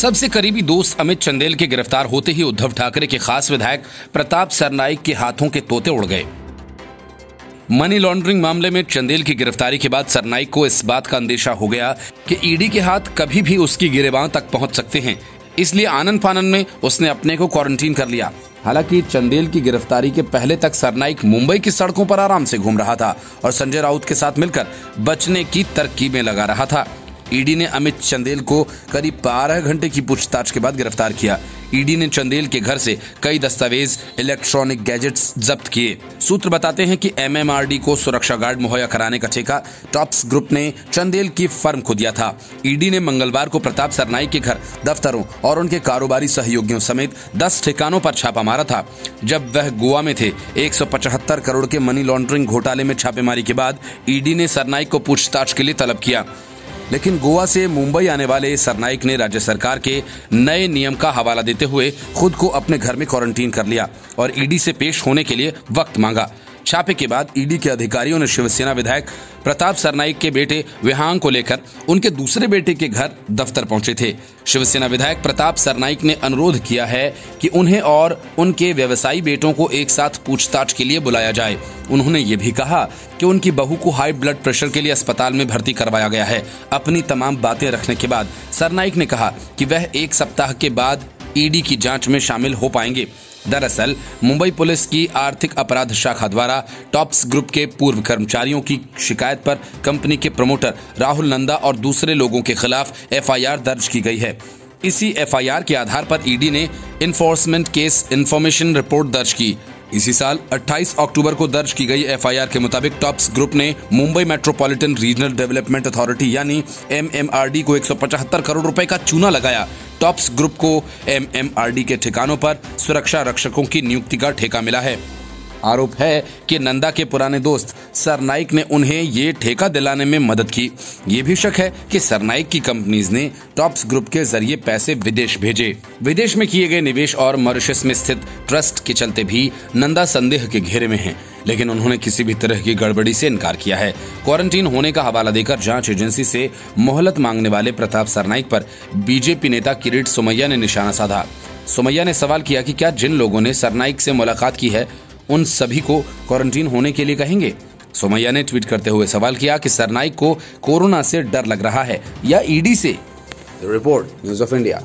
सबसे करीबी दोस्त अमित चंदेल के गिरफ्तार होते ही उद्धव ठाकरे के खास विधायक प्रताप सरनाईक के हाथों के तोते उड़ गए। मनी लॉन्ड्रिंग मामले में चंदेल की गिरफ्तारी के बाद सरनाईक को इस बात का अंदेशा हो गया कि ईडी के हाथ कभी भी उसकी गिरेबान तक पहुंच सकते हैं, इसलिए आनन फानन में उसने अपने को क्वारंटीन कर लिया। हालांकि चंदेल की गिरफ्तारी के पहले तक सरनाईक मुंबई की सड़कों पर आराम से घूम रहा था और संजय राउत के साथ मिलकर बचने की तरकीबें लगा रहा था। ईडी ने अमित चंदेल को करीब 12 घंटे की पूछताछ के बाद गिरफ्तार किया। ईडी ने चंदेल के घर से कई दस्तावेज, इलेक्ट्रॉनिक गैजेट्स जब्त किए। सूत्र बताते हैं कि एमएमआरडी को सुरक्षा गार्ड मुहैया कराने का ठेका टॉप्स ग्रुप ने चंदेल की फर्म को दिया था। ईडी ने मंगलवार को प्रताप सरनाईक के घर, दफ्तरों और उनके कारोबारी सहयोगियों समेत 10 ठिकानों पर छापा मारा था। जब वह गोवा में थे, 175 करोड़ के मनी लॉन्ड्रिंग घोटाले में छापेमारी के बाद ईडी ने सरनाईक को पूछताछ के लिए तलब किया, लेकिन गोवा से मुंबई आने वाले सरनाईक ने राज्य सरकार के नए नियम का हवाला देते हुए खुद को अपने घर में क्वारंटीन कर लिया और ईडी से पेश होने के लिए वक्त मांगा। छापे के बाद ईडी के अधिकारियों ने शिवसेना विधायक प्रताप सरनाईक के बेटे विहांग को लेकर उनके दूसरे बेटे के घर दफ्तर पहुंचे थे। शिवसेना विधायक प्रताप सरनाईक ने अनुरोध किया है कि उन्हें और उनके व्यवसायी बेटों को एक साथ पूछताछ के लिए बुलाया जाए। उन्होंने ये भी कहा कि उनकी बहू को हाई ब्लड प्रेशर के लिए अस्पताल में भर्ती करवाया गया है। अपनी तमाम बातें रखने के बाद सरनाईक ने कहा कि वह 1 सप्ताह के बाद ईडी की जांच में शामिल हो पाएंगे। दरअसल मुंबई पुलिस की आर्थिक अपराध शाखा द्वारा टॉप्स ग्रुप के पूर्व कर्मचारियों की शिकायत पर कंपनी के प्रमोटर राहुल नंदा और दूसरे लोगों के खिलाफ एफआईआर दर्ज की गई है। इसी एफआईआर के आधार पर ईडी ने इन्फोर्समेंट केस इन्फॉर्मेशन रिपोर्ट दर्ज की। इसी साल 28 अक्टूबर को दर्ज की गई एफआईआर के मुताबिक टॉप्स ग्रुप ने Mumbai metropolitan regional development authority यानी एमएमआरडी को 175 करोड़ रुपए का चूना लगाया। टॉप्स ग्रुप को एमएमआरडी के ठिकानों पर सुरक्षा रक्षकों की नियुक्ति का ठेका मिला है। आरोप है कि नंदा के पुराने दोस्त सरनाईक ने उन्हें ये ठेका दिलाने में मदद की। ये भी शक है कि सरनाईक की कंपनीज ने टॉप्स ग्रुप के जरिए पैसे विदेश भेजे। विदेश में किए गए निवेश और मॉरिशस में स्थित ट्रस्ट के चलते भी नंदा संदेह के घेरे में हैं, लेकिन उन्होंने किसी भी तरह की गड़बड़ी से इनकार किया है। क्वारंटीन होने का हवाला देकर जांच एजेंसी से मोहलत मांगने वाले प्रताप सरनाईक पर बीजेपी नेता किरीट सोमैया ने निशाना साधा। सोमैया ने सवाल किया कि क्या जिन लोगों ने सरनाईक से मुलाकात की है उन सभी को क्वारंटीन होने के लिए कहेंगे। सोमैया ने ट्वीट करते हुए सवाल किया कि सरनाईक को कोरोना से डर लग रहा है या ईडी से। Report, news of India.